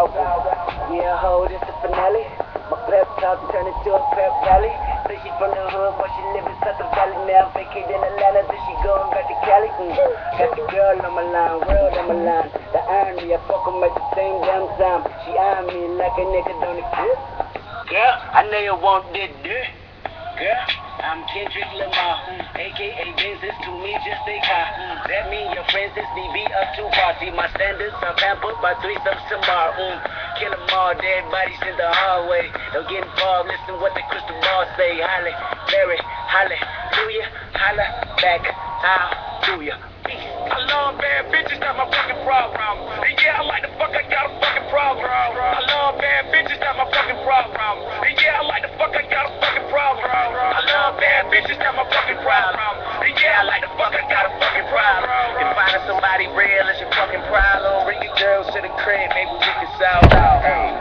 proud. Yeah, ho, this the finale. My pep talk turned into a pep rally. Say she from the hood, but she live in Southern Valley now. Vacate in Atlanta, then she going back to Cali. Got the girl on my line, world on my line. The irony, I fuck 'em at the same damn time. She eyeing me like a nigga don't exist. Girl, I know you want this dick. Girl, I'm Kendrick Lamar, aka business to me just a car. That mean your friends is DB up too far. See my standards, I'm pampered by threesomes tomorrow. Kill them all, dead bodies in the hallway. Don't get involved, listen what the crystal ball say. Holly, Berry, hallelujah, holla back, hallelujah. I love bad bitches, that's my fucking problem. And yeah, I like the fuck, I got a fucking problem. I love bad bitches, that's my fucking problem. And yeah, I like the fuck, I got a fucking problem. I love bad bitches, that's my fucking problem. And yeah, I like the fuck, I got a fucking problem. If finding somebody real is your fucking problem, bring your girls to the crib, maybe we can solve out. Hey.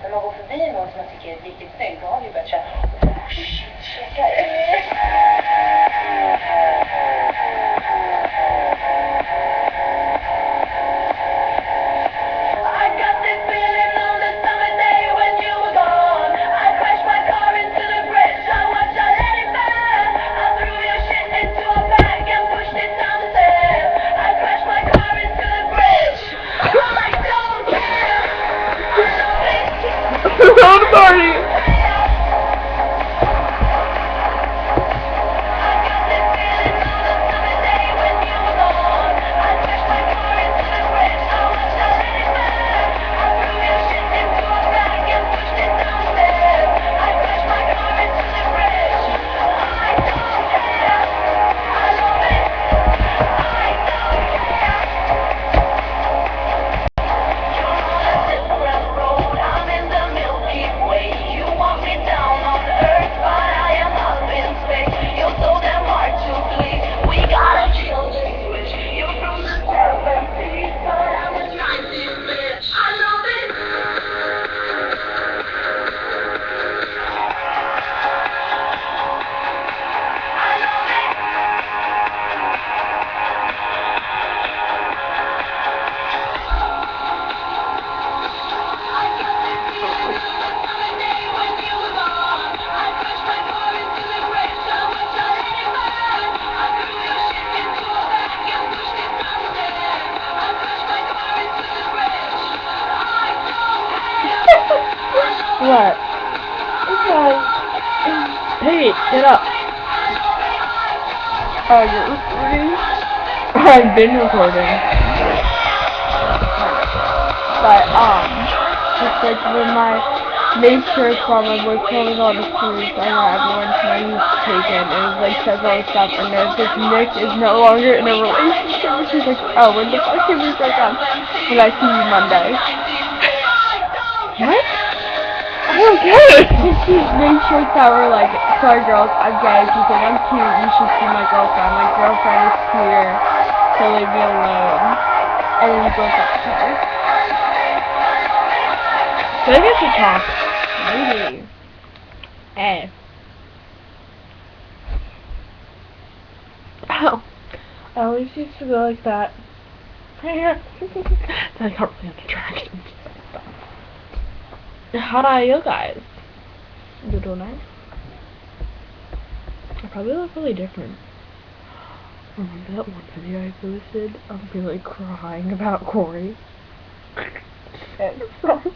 När man går förbi någon som man tycker är riktigt snygg, då har vi börjat köra. Oh shit, checka ut! Party! What? Okay. Hey, get up. Oh, you're recording? I've been recording. But, just like when my nature from my boy pulling on the cruise, I know everyone's money is taken, and it like says all this stuff, and then this Nick is no longer in a relationship, and she's like, oh, when the fuck did we break up? When I see you Monday. What? I don't get it. She made shirts that were like, sorry girls, I'm gay. She's like, I'm cute, you should see my girlfriend. My girlfriend is here, so leave me alone. And then he broke up with her. So I get to talk. Maybe. Eh. Oh. I always used to go like that. Then I got really unattractive. How are you guys? You doing nice? I probably look really different. Remember that one video I posted of me like crying about Corey? Shit, sorry.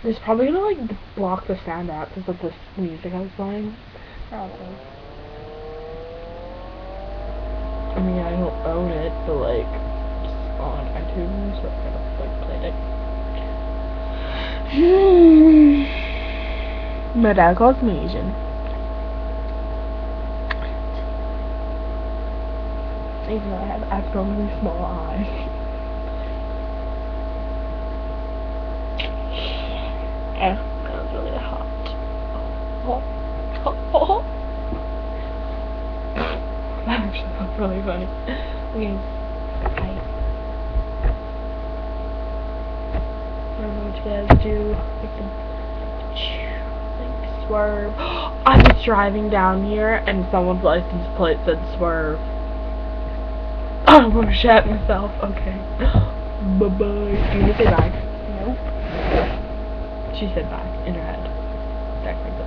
It's probably gonna like block the sound out because of this music I was playing. Probably. I mean, I don't own it, but like, it's on iTunes, so I kind of like played it. My dad calls me Asian. Even though I have abnormally small eyes. Yeah. really funny. Okay. Bye. I don't know what you guys do. Like swerve. I was driving down here and someone's license plate said swerve. I almost shat myself. Okay. Bye bye. Do you want to say bye? Nope. She said bye in her head. Technically.